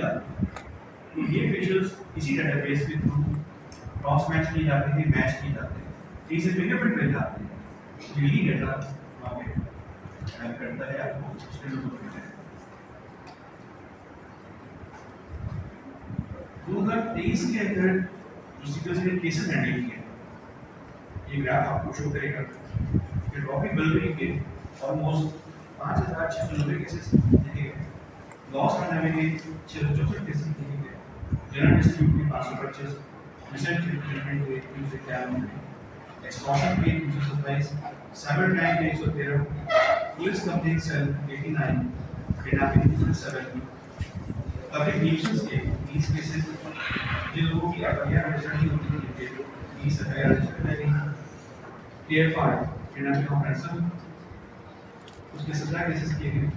जाती है। तो ये फेशियल्स इसी डेटाबेस के थ्रू क्रॉस मैच किए जाते हैं, मैच किए जाते हैं, तो इसे फिंगरप्रिंट मिल जाते हैं। यही डेटा वहाँ पे हेल्प करता है आपको स्टेटस को मिलता है। 2023 के अंदर जो सीक्वेंस ने केसेस हैंडल किए, ये ग्राफ आपको शो करेगा कि ट्रॉपिक बल्बरी के ऑलमोस्ट 5690 केसेस देखे गए, लॉस पैंडेमिक के 664 केसेस देखे गए, जनरल डिस्ट्रीब्यूट के 525, रिसेंट ट्रीटमेंट के 351, एक्सटॉर्शन के 227, साइबर क्राइम के 113, police complaint cell 89, kidnapping 207, public nuisance के 30 केसेस, जिन लोगों की एफआईआर रजिस्टर नहीं होती थी उनके 20 एफआईआर रजिस्टर कर गई, TF5 किडनैपिंग ऑफ रैंसम उसके 17 केसेस किए गए,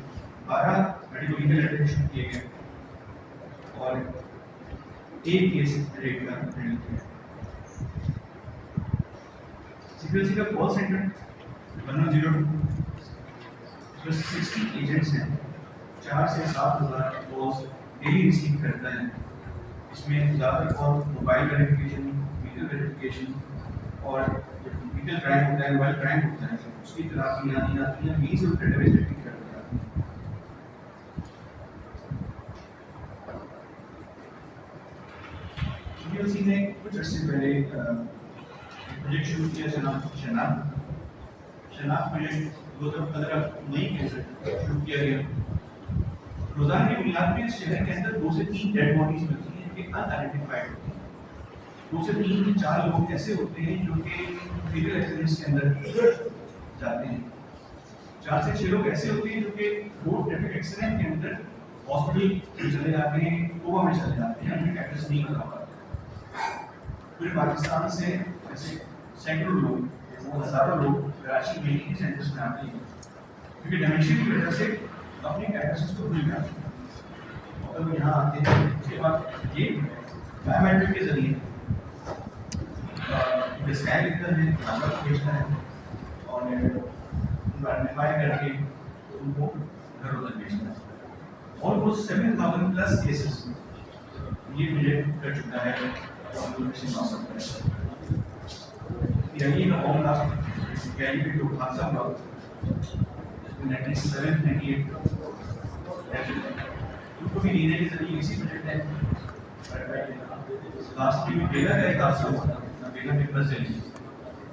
12 मेडिकल लीगल एप्लीकेशन किए गए और एक केस रेप का हैंडल किया। सीक्वेंसी का कॉल सेंटर 1102 उसमें 60 एजेंट्स हैं, 4 से 7,000 कॉल्स डेली रिसीव करता है। इसमें ज़्यादातर call mobile verification, video verification और डिजिटल क्राइम होता है, मोबाइल क्राइम होता है, उसकी तलाशियाँ आती हैं, मीन्स ऑफ डेटाबेस में पिक करता है। यूपीएससी ने कुछ अर्से पहले प्रोजेक्ट शुरू किया शनाख्त प्रोजेक्ट 2015 मई के शुरू किया गया। रोजाना की बुनियाद पे शहर के अंदर 2 से 3 डेड बॉडीज मिलती हैं जो अनआइडेंटिफाइड होती हैं। 2 से 3 4 लोग ऐसे होते हैं जो कि फीटल एक्सीडेंट्स के अंदर जाते हैं, 4 से 6 लोग ऐसे होते हैं जो कि रोड ट्रैफिक एक्सीडेंट के अंदर हॉस्पिटल चले जाते हैं, कोमा में चले जाते हैं, उनका एड्रेस नहीं बता पाते। पूरे पाकिस्तान से ऐसे सैकड़ों लोग, हजारों लोग कराची में ही सेंटर्स में आते हैं क्योंकि डिमेंशिया की वजह से अपने एड्रेसेस को भूल जाते हैं और यहाँ आते हैं। उसके बाद ये बायोमेट्रिक के जरिए स्कैन लिखता है, नंबर भेजता है और उनको आइडेंटिफाई करके उनको घर उधर भेजता है। ऑलमोस्ट 7,000 प्लस केसेस ये प्रोजेक्ट कर चुका है यही ना होगा यानी कि जो हादसा हुआ 97-98 उनको भी लीने के जरिए इसी प्रोजेक्ट है। लास्ट में बेला का एक हादसा हुआ था, बेला पेपर से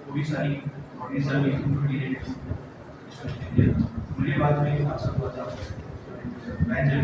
वो भी सारी उनको लीने मुझे बाद में हादसा हुआ था मैं जब